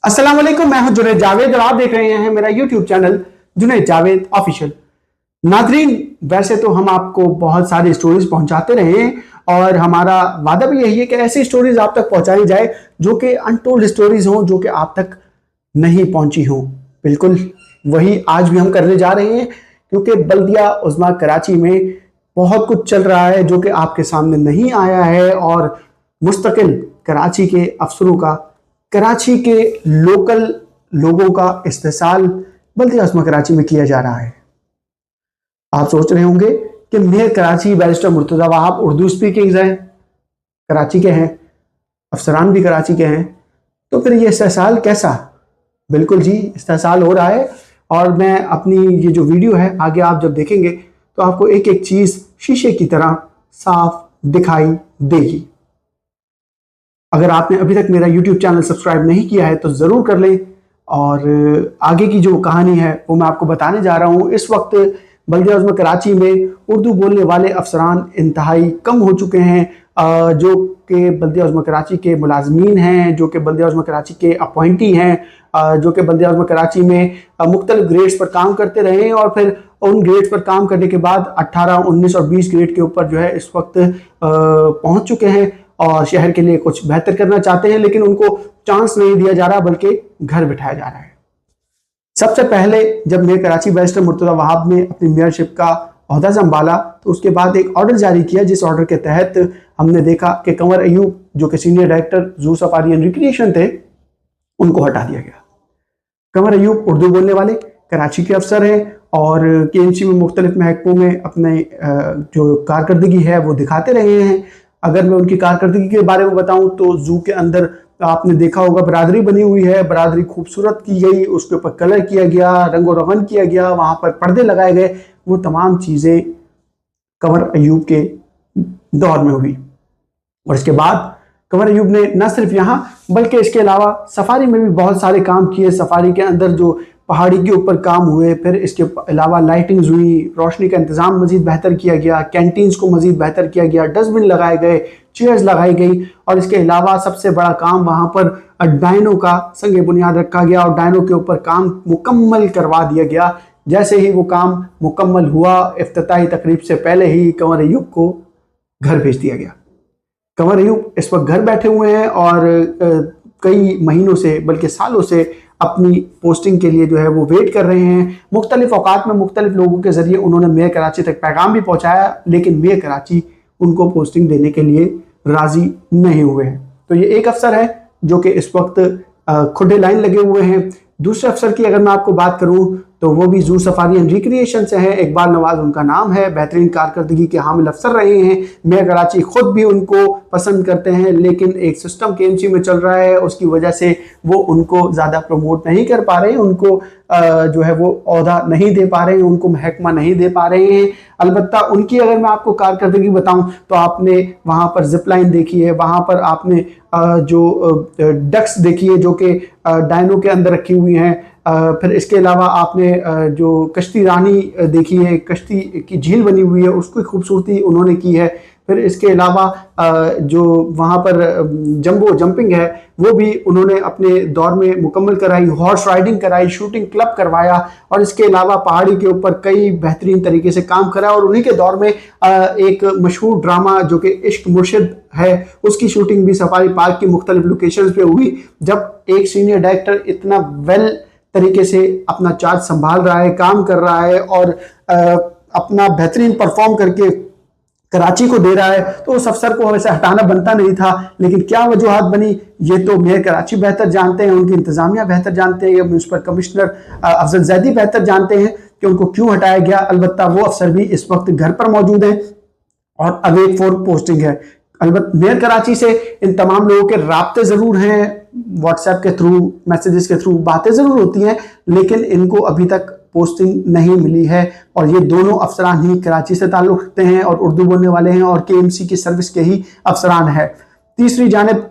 अस्सलाम वालेकुम, मैं हूं जुनैद जावेद और आप देख रहे हैं मेरा YouTube channel Junaid Javed official. नाजरीन, वैसे तो हम आपको बहुत सारी स्टोरीज पहुंचाते रहे हैं और हमारा वादा भी यही है कि ऐसी स्टोरीज आप तक पहुंचाई जाए जो कि अनटोल्ड स्टोरीज हों, जो कि आप तक नहीं पहुंची हों। बिल्कुल वही आज भी हम करने जा रहे हैं, क्योंकि बल्दिया उज़्मा कराची में बहुत कुछ चल रहा है जो कि आपके सामने नहीं आया है और मुस्तकिल कराची के अफसरों का, कराची के लोकल लोगों का इस्तेसाल बल्दिया उज़्मा कराची में किया जा रहा है। आप सोच रहे होंगे कि mayor Karachi barrister Murtaza Wahab Urdu speaking हैं, कराची के हैं, अफसरान भी कराची के हैं, तो फिर ये इस्तेसाल कैसा? बिल्कुल जी, इस्तेसाल हो रहा है। और मैं अपनी ये जो वीडियो है आगे आप जब देखेंगे तो आपको एक एक चीज़ शीशे की तरह साफ दिखाई देगी। अगर आपने अभी तक मेरा YouTube चैनल सब्सक्राइब नहीं किया है तो ज़रूर कर लें। और आगे की जो कहानी है वो मैं आपको बताने जा रहा हूँ। इस वक्त बल्दिया उज़्मा कराची में उर्दू बोलने वाले अफसरान इंतहाई कम हो चुके हैं, जो कि बल्दिया उज़्मा कराची के मुलाजमीन हैं, जो कि बल्दिया उज़्मा कराची के अपॉइंटी हैं, जो कि बल्दिया उज़्मा कराची में मुख्तलिफ ग्रेड्स पर काम करते रहे हैं और फिर उन ग्रेड्स पर काम करने के बाद 18, 19 और 20 ग्रेड के ऊपर जो है इस वक्त पहुंच चुके हैं और शहर के लिए कुछ बेहतर करना चाहते हैं, लेकिन उनको चांस नहीं दिया जा रहा बल्कि घर बिठाया जा रहा है। सबसे पहले जब मेयर कराची बैरिस्टर मुर्तज़ा वहाब ने अपनी मेयरशिप का ओहदा संभाला तो उसके बाद एक ऑर्डर जारी किया, जिस ऑर्डर के तहत हमने देखा कि कंवर अयूब जो कि senior director zoo safari and recreation थे, उनको हटा दिया गया। कंवर अयूब उर्दू बोलने वाले कराची के अफसर हैं और KMC में मुख्तलिफ महकमों में अपने जो कारकर्दगी है वो दिखाते रहे हैं। अगर मैं उनकी कारकर्दगी के बारे में बताऊं तो जू के अंदर आपने देखा होगा बरादरी बनी हुई है, बरादरी खूबसूरत की गई, उसके ऊपर कलर किया गया, रंगो रोगन किया गया, वहां पर पर्दे लगाए गए। वो तमाम चीज़ें कंवर अयूब के दौर में हुई और इसके बाद कंवर अयूब ने न सिर्फ यहाँ बल्कि इसके अलावा सफारी में भी बहुत सारे काम किए। सफारी के अंदर जो पहाड़ी के ऊपर काम हुए, फिर इसके अलावा लाइटिंग्स हुई, रोशनी का इंतज़ाम मज़ीद बेहतर किया गया, कैंटीन्स को मज़ीद बेहतर किया गया, डस्टबिन लगाए गए, चेयर्स लगाई गई और इसके अलावा सबसे बड़ा काम वहाँ पर डायनो का संग बुनियाद रखा गया और डायनो के ऊपर काम मुकम्मल करवा दिया गया। जैसे ही वो काम मुकम्मल हुआ, इफ्तिताही तकरीब से पहले ही कंवर अयूब को घर भेज दिया गया। कंवर अयूब इस वक्त घर बैठे हुए हैं और कई महीनों से बल्कि सालों से अपनी पोस्टिंग के लिए जो है वो वेट कर रहे हैं। मुख्तलिफ औकात में मुख्तलिफ लोगों के ज़रिए उन्होंने मेयर कराची तक पैगाम भी पहुँचाया, लेकिन मेयर कराची उनको पोस्टिंग देने के लिए राज़ी नहीं हुए हैं। तो ये एक अफसर है जो कि इस वक्त खुदे लाइन लगे हुए हैं। दूसरे अफसर की अगर मैं आपको बात करूं तो वो भी जू सफारी एंड रिक्रिएशन से हैं, इकबाल नवाज उनका नाम है। बेहतरीन कारकर्दगी के हामिल अफसर रहे हैं। मेयर कराची खुद भी उनको पसंद करते हैं, लेकिन एक सिस्टम KMC में चल रहा है, उसकी वजह से वो उनको ज़्यादा प्रमोट नहीं कर पा रहे हैं, उनको जो है वो ओहदा नहीं दे पा रहे हैं, उनको महकमा नहीं दे पा रहे हैं। अलबत्ता उनकी अगर मैं आपको कारकर्दगी बताऊं तो आपने वहाँ पर जिप लाइन देखी है, वहाँ पर आपने जो डक्स देखी है जो कि डायनो के अंदर रखी हुई हैं, फिर इसके अलावा आपने जो कश्ती रानी देखी है, कश्ती की झील बनी हुई है, उसकी खूबसूरती उन्होंने की है। फिर इसके अलावा जो वहाँ पर जंबो जंपिंग है वो भी उन्होंने अपने दौर में मुकम्मल कराई, हॉर्स राइडिंग कराई, शूटिंग क्लब करवाया और इसके अलावा पहाड़ी के ऊपर कई बेहतरीन तरीके से काम करा। और उन्हीं के दौर में एक मशहूर ड्रामा जो कि इश्क मुर्शिद है, उसकी शूटिंग भी सफारी पार्क की मुख्तलिफ लोकेशंस पे हुई। जब एक सीनियर डायरेक्टर इतना वेल तरीके से अपना चार्ज संभाल रहा है, काम कर रहा है और अपना बेहतरीन परफॉर्म करके कराची को दे रहा है, तो उस अफसर को वैसे हटाना बनता नहीं था। लेकिन क्या वजूहात बनी ये तो मेयर कराची बेहतर जानते हैं, उनकी इंतजामिया बेहतर जानते हैं, या म्यूनसिपल कमिश्नर अफजल जैदी बेहतर जानते हैं कि उनको क्यों हटाया गया। अलबत्ता वो अफसर भी इस वक्त घर पर मौजूद हैं और अवेट फॉर पोस्टिंग है। अलबत्ता मेयर कराची से इन तमाम लोगों के राब्ते ज़रूर हैं, व्हाट्सएप के थ्रू, मैसेजेस के थ्रू बातें ज़रूर होती हैं, लेकिन इनको अभी तक पोस्टिंग नहीं मिली है। और ये दोनों अफसरान ही कराची से ताल्लुक़ रखते हैं और उर्दू बोलने वाले हैं और KMC की सर्विस के ही अफसरान है। तीसरी जानिब